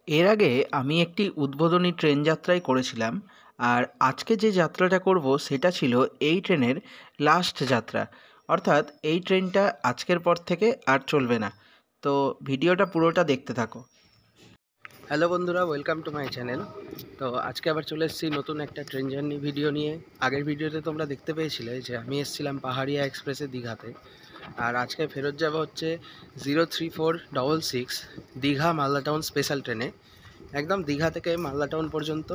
এর আগে আমি একটি উদ্বোধনী ট্রেন যাত্রাই করেছিলাম। আর আজকে যে যাত্রাটা করব সেটা ছিল এই ট্রেনের লাস্ট যাত্রা। অর্থাৎ এই ট্রেনটা আজকের পর থেকে আর চলবে না। তো ভিডিওটা পুরোটা দেখতে থাকো। হ্যালো বন্ধুরা, ওয়েলকাম টু মাই চ্যানেল। তো আজকে আবার চলে এসেছি নতুন একটা ট্রেন জার্নি ভিডিও নিয়ে। আগের ভিডিওতে তোমরা দেখতে পেয়েছিলে যে আমি এসেছিলাম পাহাড়িয়া এক্সপ্রেসে দীঘাতে। আর আজকে ফেরত যাব হচ্ছে 03466 দীঘা মালদা টাউন স্পেশাল ট্রেনে। একদম দীঘা থেকে মালদা টাউন পর্যন্ত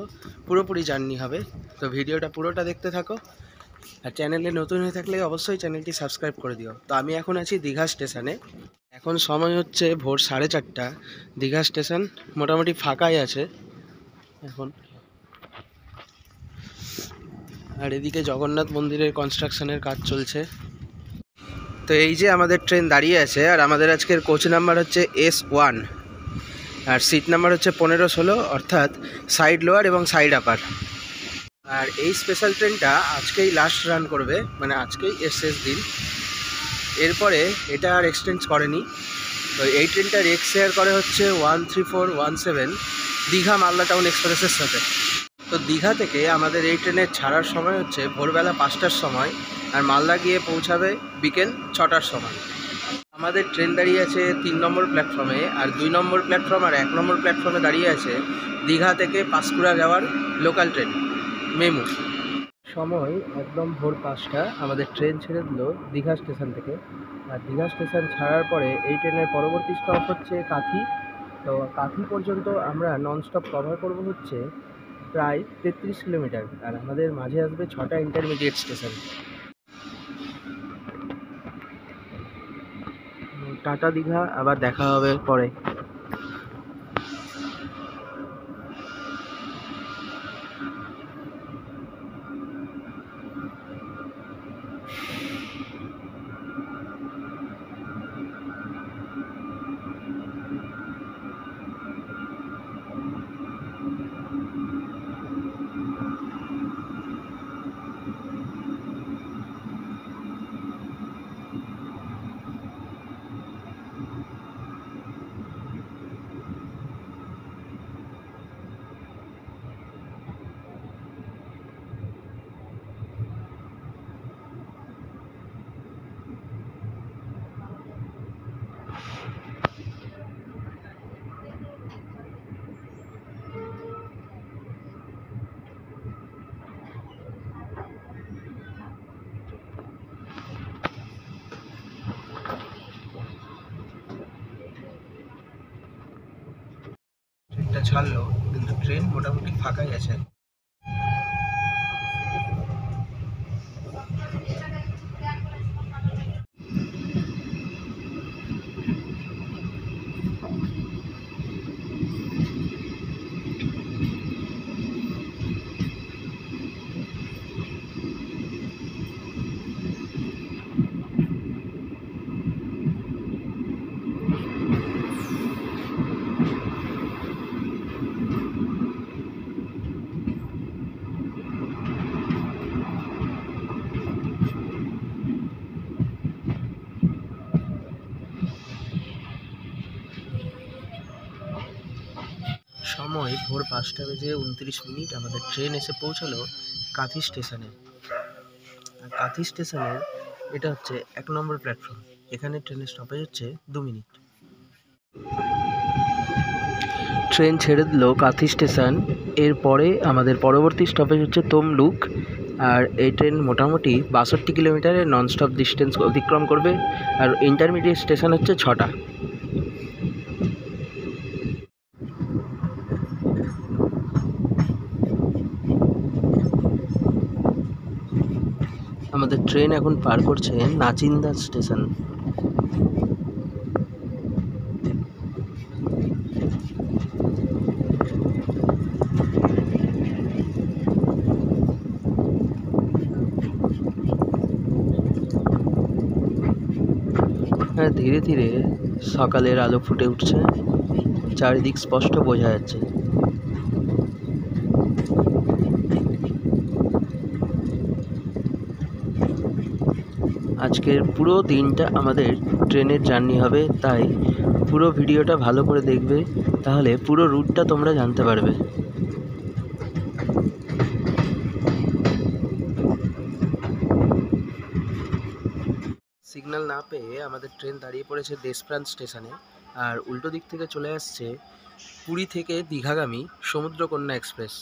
পুরোপুরি জার্নি হবে। তো ভিডিওটা পুরোটা দেখতে থাকো। আর চ্যানেলে নতুন হয়ে থাকলে অবশ্যই চ্যানেলটি সাবস্ক্রাইব করে দিও। তো আমি এখন আছি দীঘা স্টেশনে। এখন সময় হচ্ছে ভোর 4:30। দীঘা স্টেশন মোটামুটি ফাঁকাই আছে এখন। আর এদিকে জগন্নাথ মন্দিরের কনস্ট্রাকশনের কাজ চলছে। তো এই যে আমাদের ট্রেন দাঁড়িয়ে আছে, আর আমাদের আজকের কোচ নাম্বার হচ্ছে S1, আর সিট নাম্বার হচ্ছে 15-16, অর্থাৎ সাইড লোয়ার এবং সাইড আপার। আর এই স্পেশাল ট্রেনটা আজকেই লাস্ট রান করবে, মানে আজকেই শেষ দিন। এরপরে এটা আর এক্সটেন্ড করেনি। তো এই ট্রেনটা রেক শেয়ার করে হচ্ছে 13417 দীঘা মালদা টাউন এক্সপ্রেসের সাথে। তো দীঘা থেকে আমাদের এই ট্রেনের ছাড়ার সময় হচ্ছে ভোরবেলা 5টার সময়, আর মালদা গিয়ে পৌঁছাবে বিকেল 6টার সময়। আমাদের ট্রেন দাঁড়িয়ে আছে 3 নম্বর প্ল্যাটফর্মে, আর 2 নম্বর প্ল্যাটফর্ম আর 1 নম্বর প্ল্যাটফর্মে দাঁড়িয়ে আছে দীঘা থেকে পাঁশকুড়া যাওয়ার লোকাল ট্রেন মেমু। সময় একদম ভোর 5টা। আমাদের ট্রেন ছেড়ে দিল দীঘা স্টেশন থেকে। আর দীঘা স্টেশন ছাড়ার পরে এই ট্রেনের পরবর্তী স্টপ হচ্ছে কাঁথি। তো কাঁথি পর্যন্ত আমরা ননস্টপ কভার করব হচ্ছে প্রায় 33 কিলোমিটার। আর আমাদের মাঝে আসবে 6টা ইন্টারমিডিয়েট স্টেশন। টাটা দীঘা, আবার দেখা হবে পরে। ট্রেনটা ছাড়লো, কিন্তু ট্রেন মোটামুটি ফাঁকাই আছে। সময় ভোর 5:29। আমাদের ট্রেন এসে পৌঁছালো কাঁথি স্টেশনে। আর কাঁথি স্টেশনের এটা হচ্ছে 1 নম্বর প্ল্যাটফর্ম। এখানে ট্রেনের স্টপেজ হচ্ছে 2 মিনিট। ট্রেন ছেড়ে দিল কাঁথি স্টেশন। এরপরে আমাদের পরবর্তী স্টপেজ হচ্ছে তমলুক। আর এই ট্রেন মোটামুটি 62 কিলোমিটারের ননস্টপ ডিস্টেন্স অতিক্রম করবে। আর ইন্টারমিডিয়েট স্টেশন হচ্ছে 6টা। আমাদের ট্রেন এখন পার করছে নাচিন্দা স্টেশন। হ্যাঁ, ধীরে ধীরে সকালের আলো ফুটে উঠছে, চারিদিক স্পষ্ট বোঝা যাচ্ছে। আজকের পুরো দিনটা আমাদের ট্রেনের জার্নি হবে, তাই পুরো ভিডিওটা ভালো করে দেখবে, তাহলে পুরো রুটটা তোমরা জানতে পারবে। সিগন্যাল না পেয়ে আমাদের ট্রেন দাঁড়িয়ে পড়েছে দেশপ্রাণ স্টেশনে, আর উল্টো দিক থেকে চলে আসছে পুরী থেকে দীঘাগামী সমুদ্রকন্যা এক্সপ্রেস।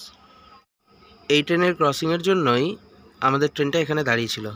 এই ট্রেনের ক্রসিংয়ের জন্যই আমাদের ট্রেনটা এখানে দাঁড়িয়েছিল।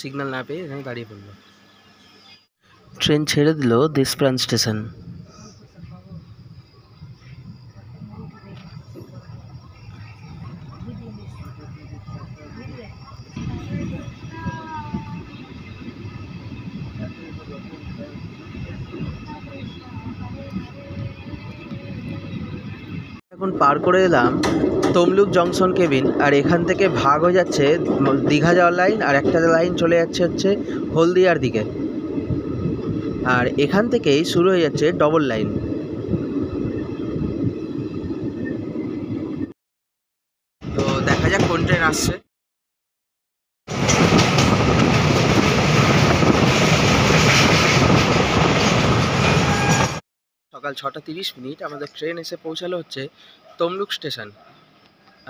সিগন্যাল না পেয়ে এখানে দাঁড়িয়ে পড়লো। ট্রেন ছেড়ে দিল দেশপ্রাণ স্টেশন। এখন পার করে এলাম তমলুক জংশন কেবিন, আর এখান থেকে ভাগ হয়ে যাচ্ছে দীঘা যাওয়ার লাইন, আর একটা লাইন চলে যাচ্ছে হচ্ছে হলদিয়ার দিকে, আর এখান থেকেই শুরু হয়ে যাচ্ছে ডবল লাইন। তো দেখা যাক কোন ট্রেন আসছে। সকাল 6:30 আমাদের ট্রেন এসে পৌঁছালো হচ্ছে তমলুক স্টেশন,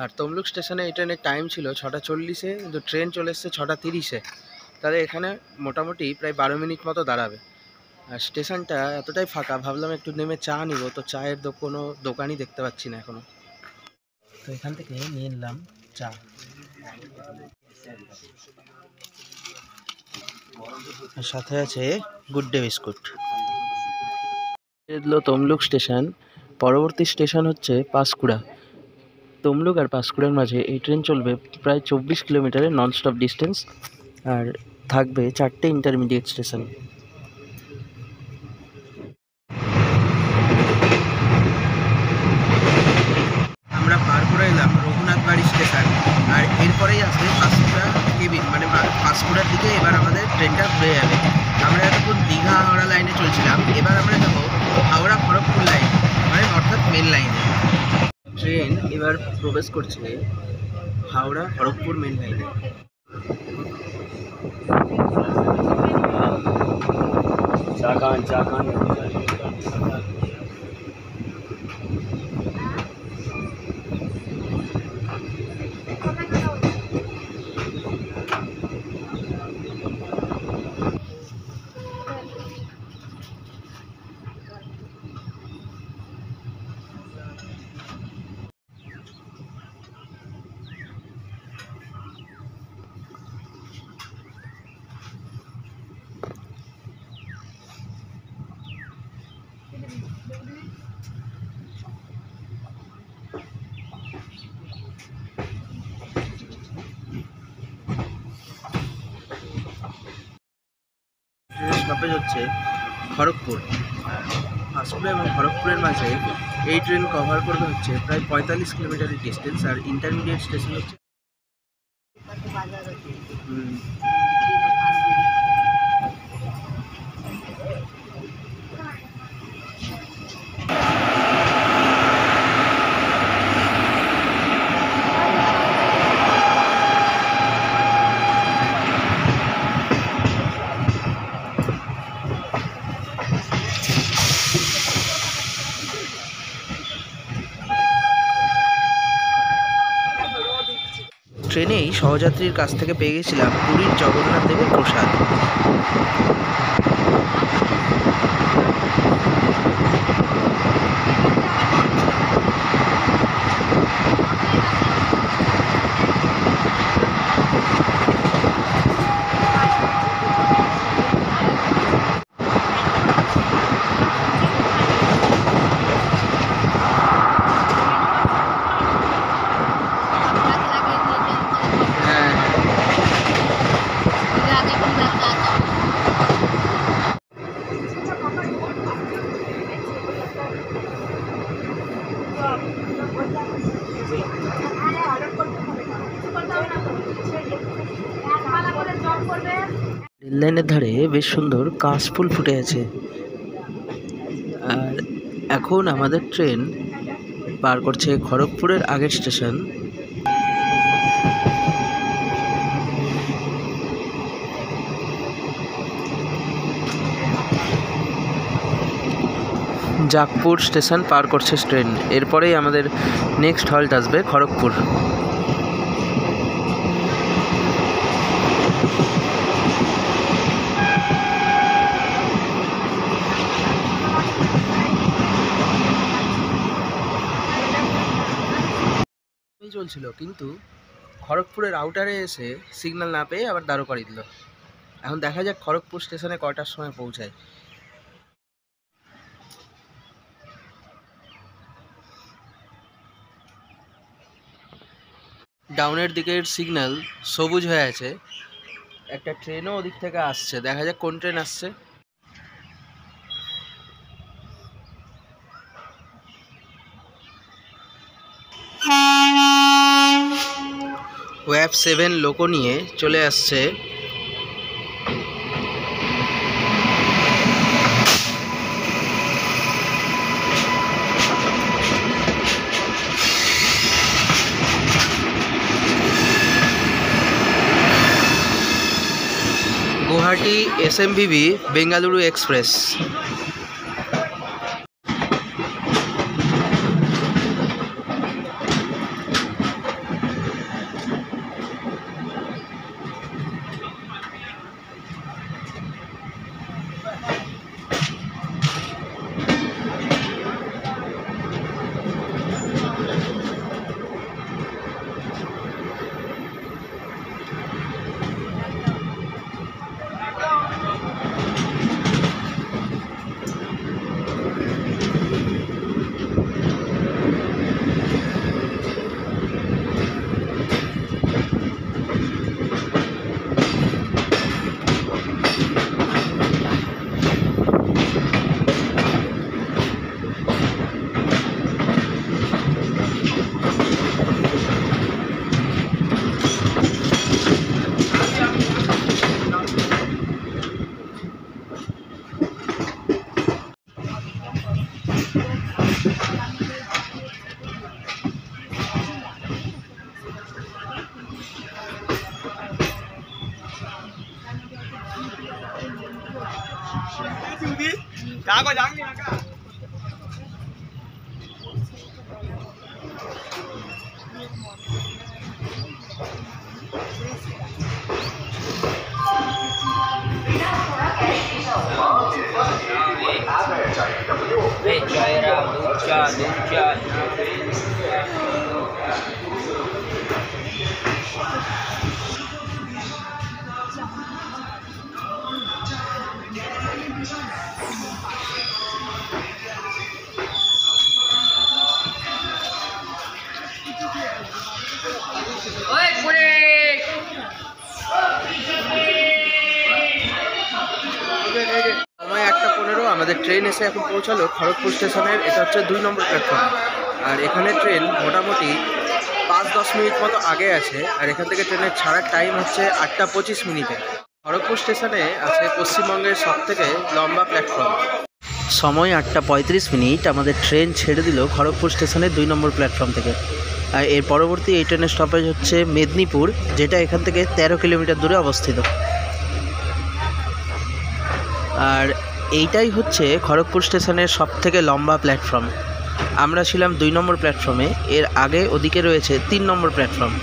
আর তমলুক স্টেশনে এই ট্রেনের টাইম ছিল 6:40, কিন্তু ট্রেন চলে এসছে 6:30। তাহলে এখানে মোটামুটি প্রায় 12 মিনিট মতো দাঁড়াবে। আর স্টেশনটা এতটাই ফাঁকা, ভাবলাম একটু নেমে চা নিব, তো চায়ের কোনো দোকানই দেখতে পাচ্ছি না এখনো। তো এখান থেকে নিয়ে নিলাম চা। আর সাথে আছে good day biscuit. Tamluk station, পরবর্তী স্টেশন হচ্ছে পাঁশকুড়া। তমলুক আর পাঁশকুড়ার মাঝে এই ট্রেন চলবে প্রায় 24 কিলোমিটারের ননস্টপ ডিস্টেন্স, আর থাকবে 4টে ইন্টারমিডিয়েট স্টেশন। আমরা পার করে এলাম রঘুনাথ বাড়ি স্টেশন, আর এরপরেই আসবে পাঁশকুড়া কেবিন, মানে পাঁশকুড়ার দিকে এবার আমাদের ট্রেনটা ঘুরে যাবে। আমরা এতক্ষণ দীঘা হাওড়া লাইনে চলছিলাম, এবার আমরা যাবো হাওড়া খড়গপুর লাইন, মানে অর্থাৎ মেন লাইনে। ট্রেন এবার প্রবেশ করছে হাওড়া খড়গপুর মেন লাইনে। স্টপেজ হচ্ছে খড়গপুর। পাঁশকুড়া এবং খড়গপুরের মাঝে এই ট্রেন কভার করবে হচ্ছে প্রায় 45 কিলোমিটারের ডিস্টেন্স, আর ইন্টারমিডিয়েট স্টেশন হচ্ছে ট্রেনেই সহযাত্রীর কাছ থেকে পেয়ে গেছিলাম পুরীর জগন্নাথ দেবের প্রসাদ। রেল লাইনের ধারে বেশ সুন্দর কাশফুল ফুটে আছে। আর এখন আমাদের ট্রেন পার করছে খড়গপুরের আগের স্টেশন। জাগপুর স্টেশন পার করছে ট্রেন। এরপরেই আমাদের নেক্সট হল্ট আসবে খড়গপুর। চলছিল, কিন্তু খড়গপুরের আউটারে এসে সিগন্যাল না পেয়ে আবার দাঁড় করিয়ে দিল। এখন দেখা যাক খড়গপুর স্টেশনে কটার সময় পৌঁছায়। ডাউনের দিকের সিগন্যাল সবুজ হয়ে আছে, একটা ট্রেনও ওদিক থেকে আসছে। দেখা যাক কোন ট্রেন আসছে। ওয়েব 7 লোকো নিয়ে চলে আসছে গুয়াহাটি SMVB বেঙ্গালুরু এক্সপ্রেস। আমাদের ট্রেন এসে এখন পৌঁছালো খড়গপুর স্টেশনের। এটা হচ্ছে 2 নম্বর প্ল্যাটফর্ম। আর এখানে ট্রেন মোটামুটি 5-10 মিনিট মতো আগে আছে। আর এখান থেকে ট্রেনের ছাড়ার টাইম হচ্ছে 8টা 25 মিনিটে। খড়গপুর স্টেশনে আছে পশ্চিমবঙ্গের সবথেকে লম্বা প্ল্যাটফর্ম। সময় 8টা 35 মিনিট। আমাদের ট্রেন ছেড়ে দিল খড়গপুর স্টেশনের 2 নম্বর প্ল্যাটফর্ম থেকে। আর এর পরবর্তী এই ট্রেনের স্টপেজ হচ্ছে মেদিনীপুর, যেটা এখান থেকে 13 কিলোমিটার দূরে অবস্থিত। আর এইটাই হচ্ছে খড়গপুর স্টেশনের সবথেকে লম্বা প্ল্যাটফর্ম। আমরা ছিলাম 2 নম্বর প্ল্যাটফর্মে। এর আগে ওদিকে রয়েছে 3 নম্বর প্ল্যাটফর্ম।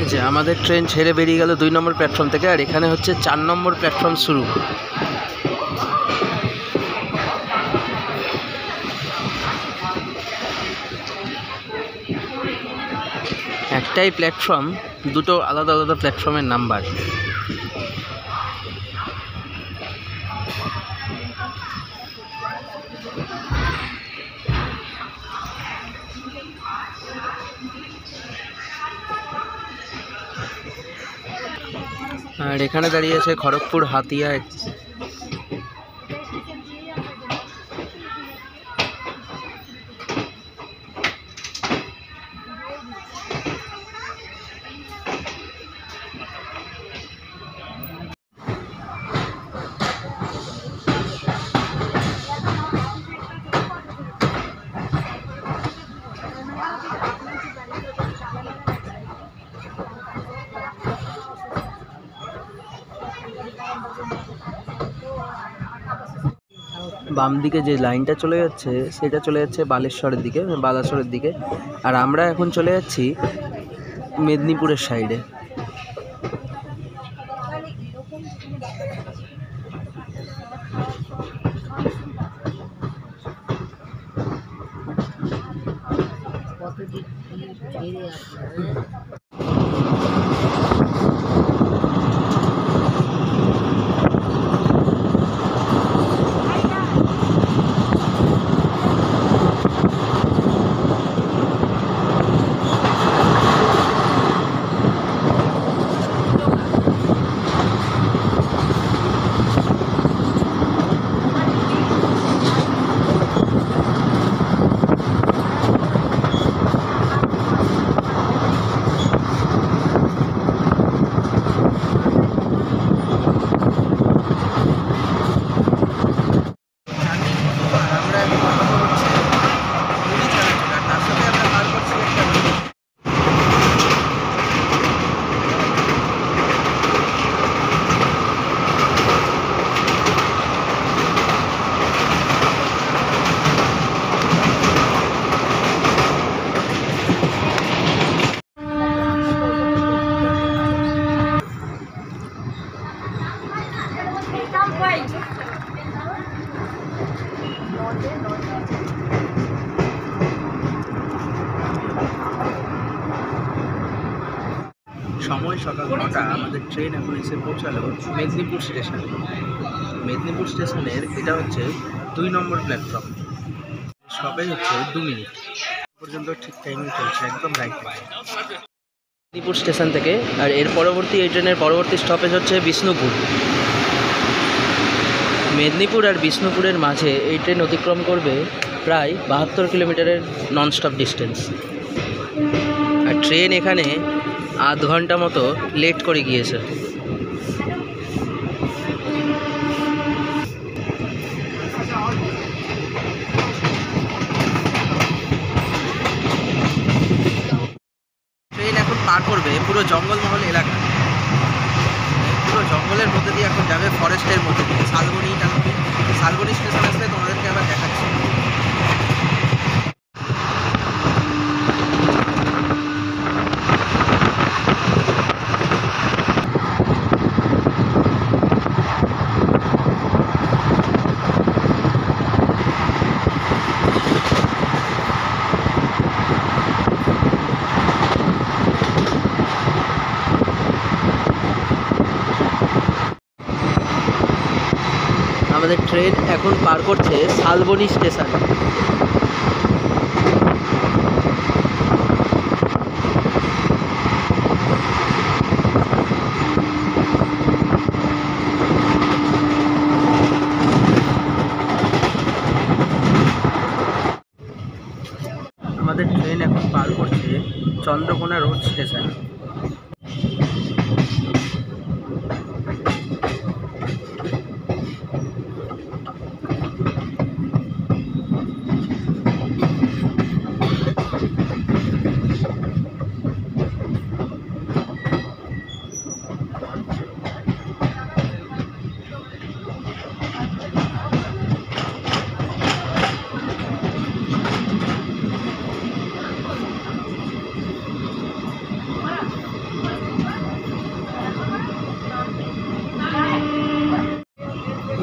এই যে আমাদের ট্রেন ছেড়ে বেরিয়ে গেল 2 নম্বর প্ল্যাটফর্ম থেকে। আর এখানে হচ্ছে 4 নম্বর প্ল্যাটফর্ম শুরু। একটাই প্ল্যাটফর্ম, দুটো আলাদা আলাদা প্ল্যাটফর্মের নাম্বার। আর এখানে দাঁড়িয়ে আছে খড়গপুর হাতিয়া। বাম দিকে যে লাইনটা চলে যাচ্ছে সেটা চলে যাচ্ছে বালেশ্বরের দিকে, বালাসোরের দিকে। আর আমরা এখন চলে যাচ্ছি মেদিনীপুরের সাইডে। সময় সকাল 9টা। আমাদের ট্রেন এখন এসে পৌঁছালো মেদিনীপুর স্টেশনে। মেদিনীপুর স্টেশনের এটা হচ্ছে 2 নম্বর প্ল্যাটফর্ম। স্টপেজ হচ্ছে 2 মিনিট পর্যন্ত, ঠিক টাইমিং চলছে, একদম রাইট টাইম মেদিনীপুর স্টেশন থেকে। আর এর পরবর্তী এই ট্রেনের পরবর্তী স্টপেজ হচ্ছে বিষ্ণুপুর। মেদিনীপুর আর বিষ্ণুপুরের মাঝে এই ট্রেন অতিক্রম করবে প্রায় 72 কিলোমিটারের ননস্টপ ডিস্টেন্স। আর ট্রেন এখানে আধ ঘন্টা মতো লেট করে গিয়েছে। ট্রেন এখন পার করবে পুরো জঙ্গলমহল এলাকা। পুরো জঙ্গলের মধ্যে দিয়ে এখন যাবে ফরেস্টের মধ্যে দিয়ে শালবনী টালবনী। শালবনী স্টেশন আসলে তোমাদেরকে আবার দেখাচ্ছি। আমাদের ট্রেন এখন পার করছে শালবনী স্টেশন। আমাদের ট্রেন এখন পার করছে চন্দ্রকোনা রোড স্টেশন।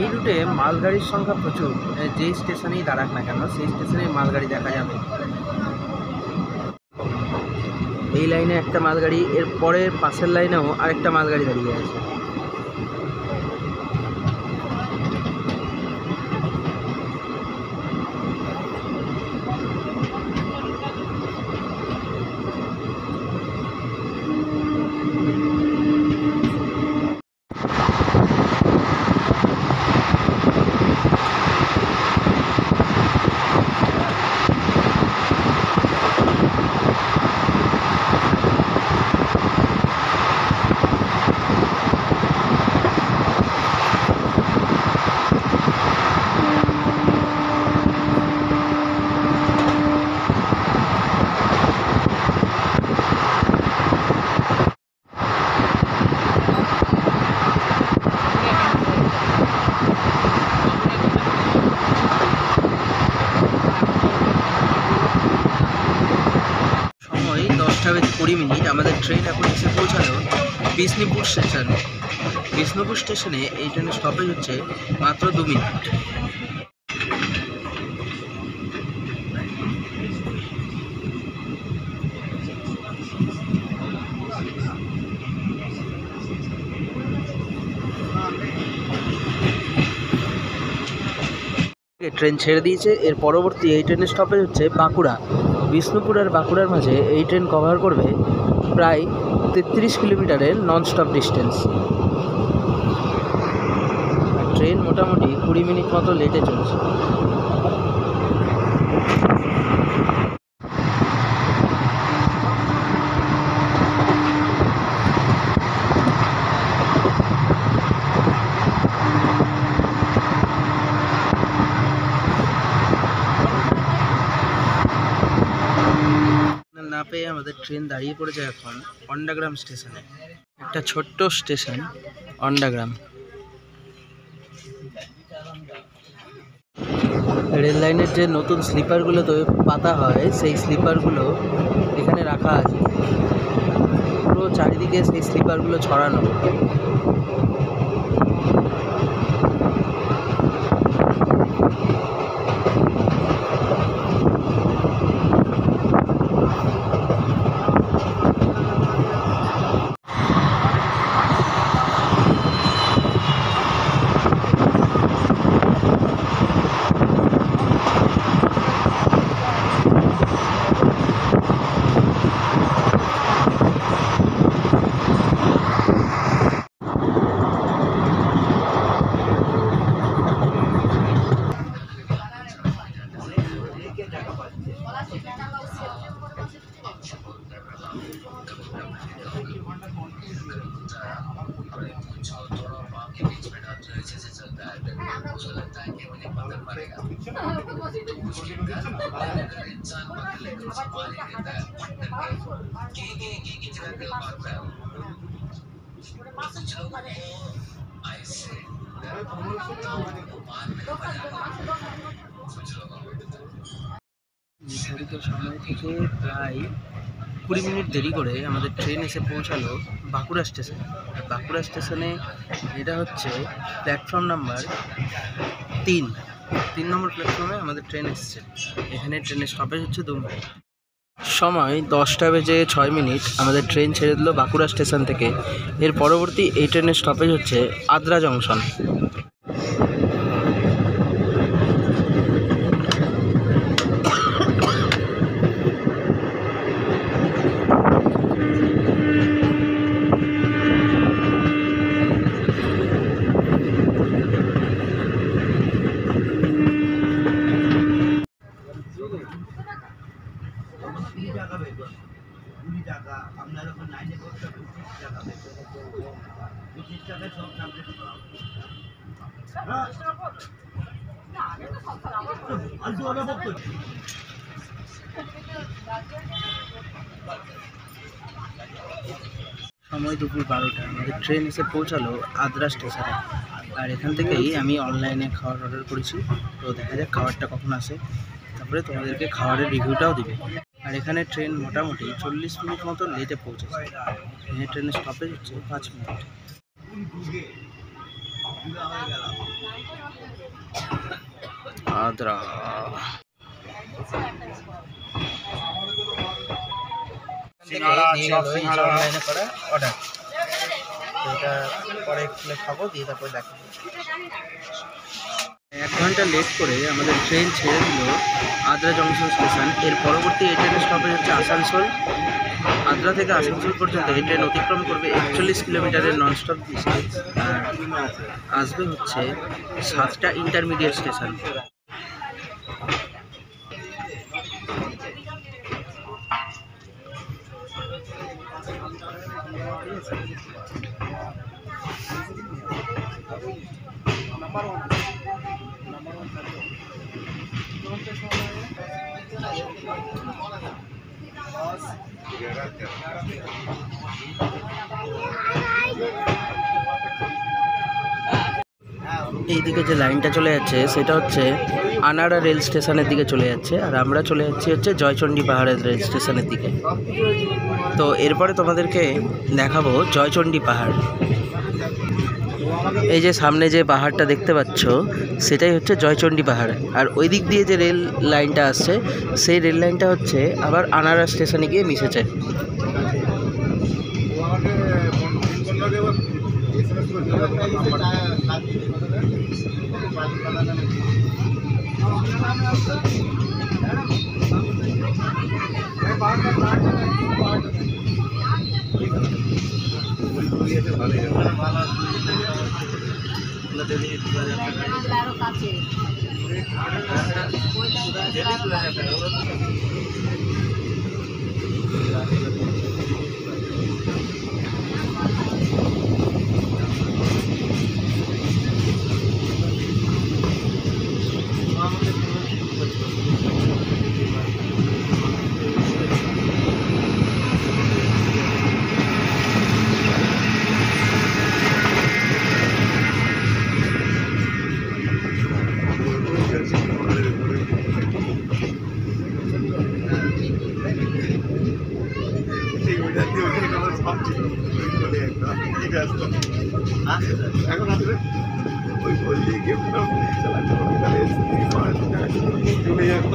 এই রুটে মালগাড়ির সংখ্যা প্রচুর, যেই স্টেশনেই দাঁড়াক না কেন সেই স্টেশনেই মালগাড়ি দেখা যাবে। এই লাইনে একটা মালগাড়ি, এর পরের পাশের লাইনেও আরেকটা মালগাড়ি দাঁড়িয়ে আছে। 10:20 আমাদের ট্রেন এখন এসে পৌঁছালো বিষ্ণুপুর স্টেশনে। বিষ্ণুপুর স্টেশনে এই ট্রেনের স্টপেজ হচ্ছে মাত্র 2 মিনিট। ট্রেন ছেড়ে দিয়েছে। এর পরবর্তী এই ট্রেনের স্টপেজ হচ্ছে বাঁকুড়া। বিষ্ণুপুর আর বাঁকুড়ার মাঝে এই ট্রেন কভার করবে প্রায় 33 কিলোমিটারের নন স্টপ ডিস্টেন্স। ট্রেন মোটামুটি 20 মিনিট মতো লেটে চলছে। না পেয়ে আমাদের ট্রেন দাঁড়িয়ে পড়েছে এখন অন্ডাগ্রাম স্টেশনে। একটা ছোট্ট স্টেশন অন্ডাগ্রাম। রেল লাইনের যে নতুন স্লিপারগুলো তো পাতা হয়, সেই স্লিপারগুলো এখানে রাখা আছে। পুরো চারিদিকে সেই স্লিপারগুলো ছড়ানো। নির্ধারিত সময় থেকে প্রায় 20 মিনিট দেরি করে আমাদের ট্রেন এসে পৌঁছালো বাঁকুড়া স্টেশনে। বাঁকুড়া স্টেশনে এটা হচ্ছে প্ল্যাটফর্ম নাম্বার 3 নম্বর প্ল্যাটফর্মে আমাদের ট্রেন এসছে। এখানে ট্রেনের স্টপেজ হচ্ছে 2 মিনিট। সময় 10:06 আমাদের ট্রেন ছেড়ে দিল বাঁকুড়া স্টেশন থেকে। এর পরবর্তী এই ট্রেনের স্টপেজ হচ্ছে আদ্রা জংশন। সময় দুপুর 12টা আমাদের ট্রেন এসে পৌঁছালো আদ্রা স্টেশনে। আর এখান থেকেই আমি অনলাইনে খাবার অর্ডার করেছি। তো দেখা যাক খাবারটা কখন আসে, তারপরে তোমাদেরকে খাবারের রিভিউটাও দিবে। আর এখানে ট্রেন মোটামুটি 40 মিনিট মতো লেটে পৌঁছেছে। এখানে ট্রেনের স্টপেজ হচ্ছে 5 মিনিট। আদ্রা অনলাইনে করা অর্ডার, এটা পরে খুলে খাবো, দিয়ে তারপরে দেখো। 1 ঘন্টা লেট করে আমাদের ট্রেন ছেড়ে দিল আদ্রা জংশন স্টেশন। এর পরবর্তী এই ট্রেনের স্টপেজ হচ্ছে আসানসোল। আদ্রা থেকে আসানসোল পর্যন্ত এই ট্রেন অতিক্রম করবে 41 কিলোমিটারের ননস্টপ ডিস্টেন্স। আর আসবে হচ্ছে 7টা ইন্টারমিডিয়েট স্টেশন। এইদিকে যে লাইনটা চলে যাচ্ছে সেটা হচ্ছে আনাড়া রেল স্টেশনের দিকে চলে যাচ্ছে, আর আমরা চলে যাচ্ছি হচ্ছে জয়চণ্ডী পাহাড়ের রেল স্টেশনের দিকে। তো এরপরে তোমাদেরকে দেখাবো জয়চণ্ডী পাহাড়। এই যে সামনে যে পাহাড়টা দেখতে পাচ্ছ সেটাই হচ্ছে জয়চণ্ডী পাহাড়, আর ওই দিক দিয়ে যে রেল লাইনটা আসছে সেই রেল লাইনটা হচ্ছে আবার আনাড়া স্টেশনে গিয়ে মিশেছে। এখন আসলে ওই বললি গিয়ে চলে যাবে।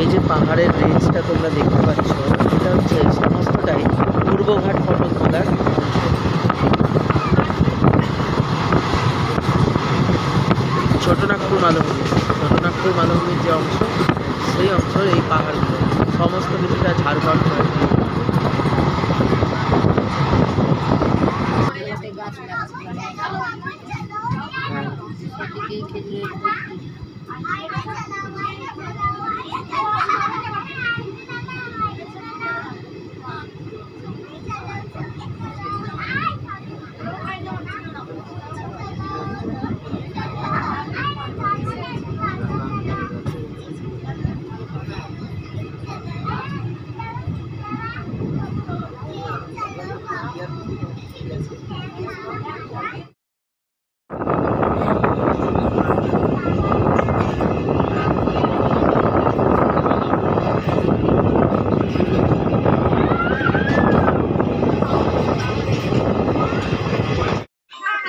এই যে পাহাড়ের রেঞ্জটা তোমরা দেখতে পাচ্ছ, এটা হচ্ছে সমস্তটাই পূর্বঘাট পর্বতমালার ছোটনাগপুর মালভূমির যে অংশ সেই অংশের এই পাহাড়গুলো সমস্ত কিছুটা ঝাড়খণ্ড হয়ে।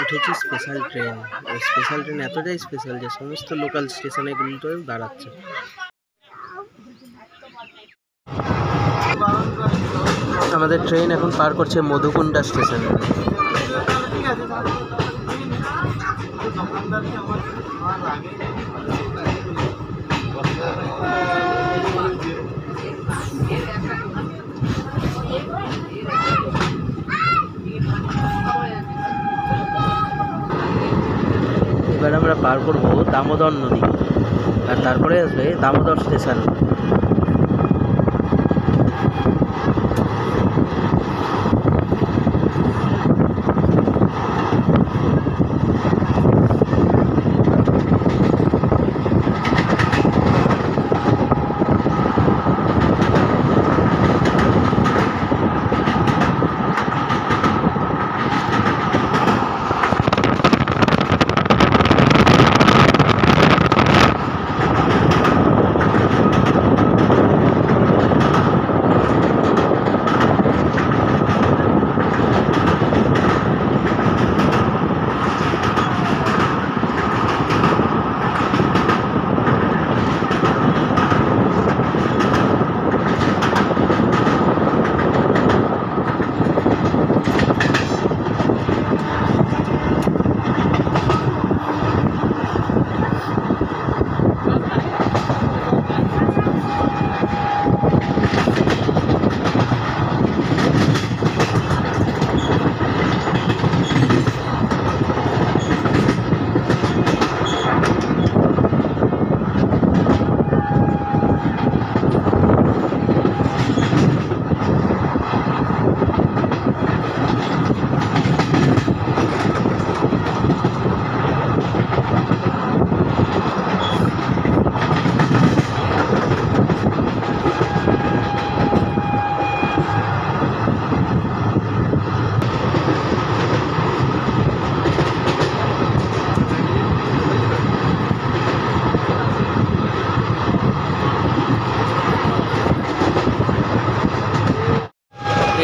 উঠেছি স্পেশাল ট্রেন। স্পেশাল ট্রেন এতটাই স্পেশাল যে সমস্ত লোকাল স্টেশনেগুলোতেও দাঁড়াচ্ছে। আমাদের ট্রেন এখন পার করছে মধুকুন্ডা স্টেশন। এবার আমরা পার করব দামোদর নদী, আর তারপরে আসবে দামোদর স্টেশন।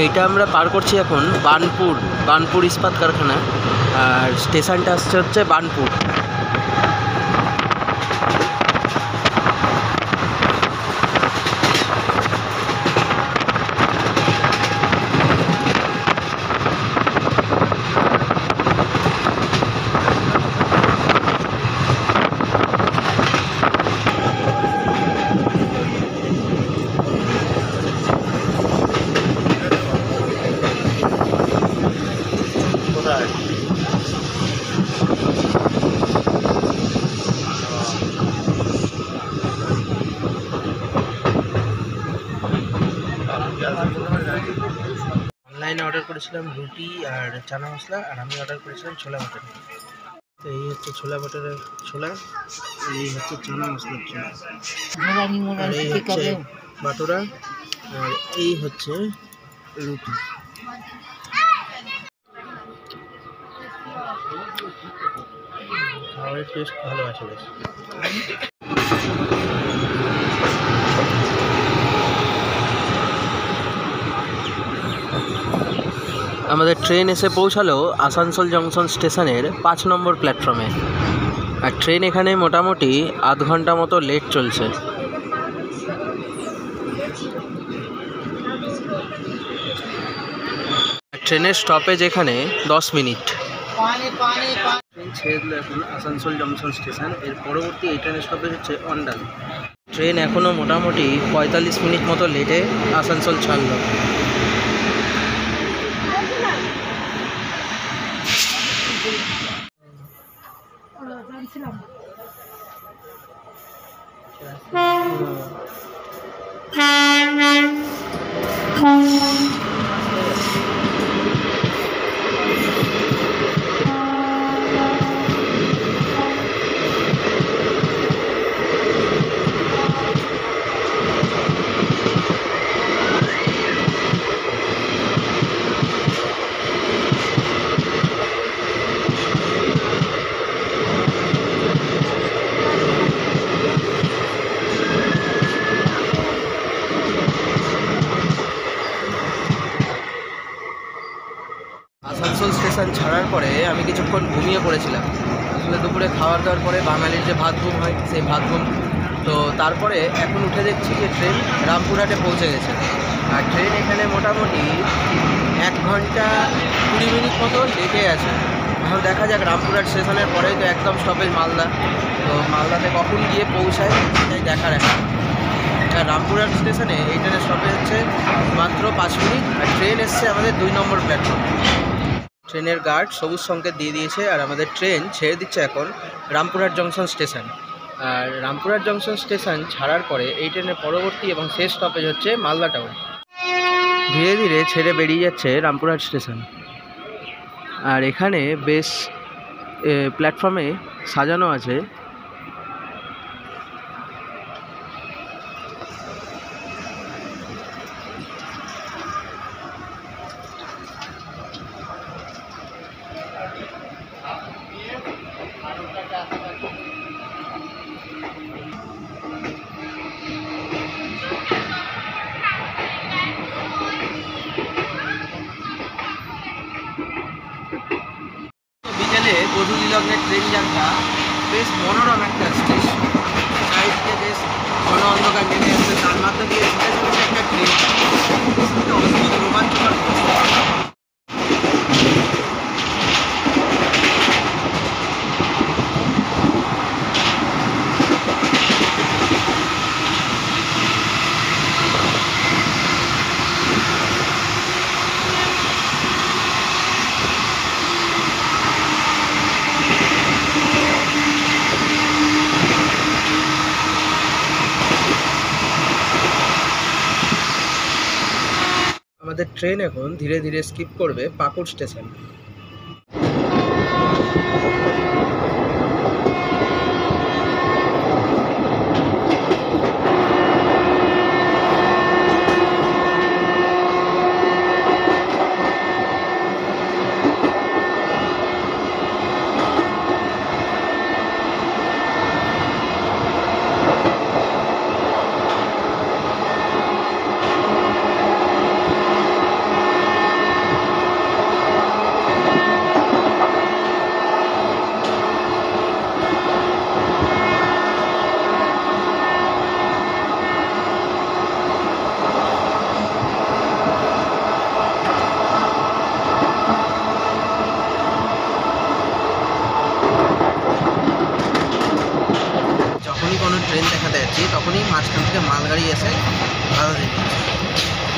এইটা আমরা পার করছি এখন বার্নপুর ইস্পাত কারখানা, আর স্টেশনটা আসছে হচ্ছে বার্নপুর। কোথায়? অনলাইনে অর্ডার করেছিলাম রুটি আর চানা মশলা, আর আমি অর্ডার করেছিলাম ছোলা বাটার। তো এই হচ্ছে ছোলা বাটারের ছোলা, এই হচ্ছে চানা মশলার ছোলা, আর এই হচ্ছে বাটোরা, আর এই হচ্ছে রুটি। খাবারের টেস্ট ভালো আছে বেশ। আমাদের ট্রেন এসে পৌঁছালো আসানসোল জংশন স্টেশনের 5 নম্বর প্ল্যাটফর্মে, আর ট্রেন এখানে মোটামুটি আধ ঘন্টা মতো লেট চলছে। ট্রেনের স্টপেজ এখানে 10 মিনিট। ট্রেন ছেড়ে দিল এখন আসানসোল জংশন স্টেশন। এর পরবর্তী এই ট্রেনের স্টপেজ হচ্ছে অন্ডাল। ট্রেন এখনও মোটামুটি 45 মিনিট মতো লেটে আসানসোল ছাড়লো। আসানসোল স্টেশন ছাড়ার পরে আমি কিছুক্ষণ ঘুমিয়ে পড়েছিলাম। আসলে দুপুরে খাওয়ার দাওয়ার পরে বাঙালির যে ভাত ঘুম হয়, সেই ভাত ঘুম। তো তারপরে এখন উঠে দেখছি যে ট্রেন রামপুরহাটে পৌঁছে গেছে, আর ট্রেন এখানে মোটামুটি 1 ঘন্টা 20 মিনিট মতো লেটে আছে। এখন দেখা যাক রামপুরহাট স্টেশনের পরেই তো একদম স্টপেজ মালদা, তো মালদাতে কখন গিয়ে পৌঁছায় সেটাই দেখার এখন। আর রামপুরহাট স্টেশনে এই ট্রেনের স্টপেজ হচ্ছে মাত্র 5 মিনিট, আর ট্রেন এসছে আমাদের 2 নম্বর প্ল্যাটফর্ম। ট্রেনের গার্ড সবুজ সংকেত দিয়ে দিয়েছে, আর আমাদের ট্রেন ছেড়ে দিচ্ছে এখন রামপুরহাট জংশন স্টেশন। আর রামপুরহাট জংশন স্টেশন ছাড়ার পরে এই ট্রেনের পরবর্তী এবং শেষ স্টপেজ হচ্ছে মালদা টাউন। ধীরে ধীরে ছেড়ে বেরিয়ে যাচ্ছে রামপুরহাট স্টেশন, আর এখানে বেশ প্ল্যাটফর্মে সাজানো আছে। বিকেলে গোধূলি লগ্নের ট্রেন যাত্রা বেশ মনোরম একটা স্টেশন। সাইড দিয়ে বেশ ঘন অন্ধকার নেমে আসছে, তার মধ্যে দিয়ে ছুটে চলেছে একটা ট্রেন। অদ্ভুত রোমাঞ্চকর। আমাদের ট্রেন এখন ধীরে ধীরে স্কিপ করবে পাকুড় স্টেশন। ট্রেন দেখাতে যাচ্ছি, তখনই মাঝখান থেকে মালগাড়ি এসে বাধা দিয়ে দিচ্ছে।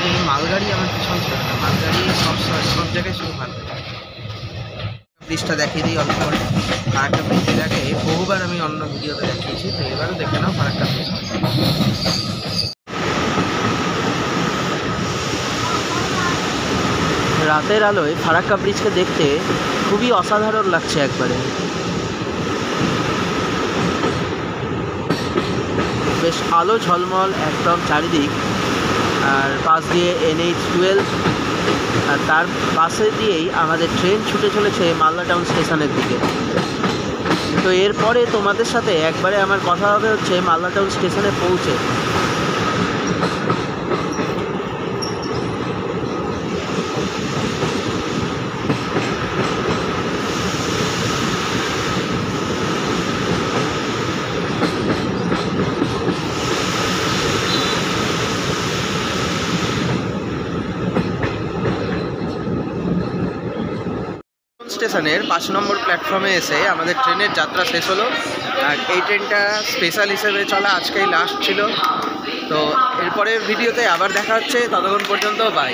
এই মালগাড়ি আমার পিছন ছিল না, মালগাড়ি সব জায়গায় শুধু মালগাড়ি। ব্রিজটা দেখিয়ে দিই অল্প করে। ফারাক্কা ব্রিজের আগে বহুবার আমি অন্য ভিডিওতে দেখিয়েছি, তো এবারও দেখে নাও ফারাক্কা ব্রিজ। রাতের আলোয় ফারাক্কা ব্রিজকে দেখতে খুবই অসাধারণ লাগছে একবারে। বেশ আলো ঝলমল একদম চারিদিক, আর পাশ দিয়ে NH-12, আর তার পাশে দিয়েই আমাদের ট্রেন ছুটে চলেছে মালদা টাউন স্টেশনের দিকে। তো এরপরে তোমাদের সাথে একবারে আমার কথা হবে হচ্ছে মালদা টাউন স্টেশনে পৌঁছে। স্টেশনের 5 নম্বর প্ল্যাটফর্মে এসে আমাদের ট্রেনের যাত্রা শেষ হলো। আর এই ট্রেনটা স্পেশাল হিসেবে চলা আজকেই লাস্ট ছিল। তো এরপরে ভিডিওতে আবার দেখা হচ্ছে, ততক্ষণ পর্যন্ত বাই।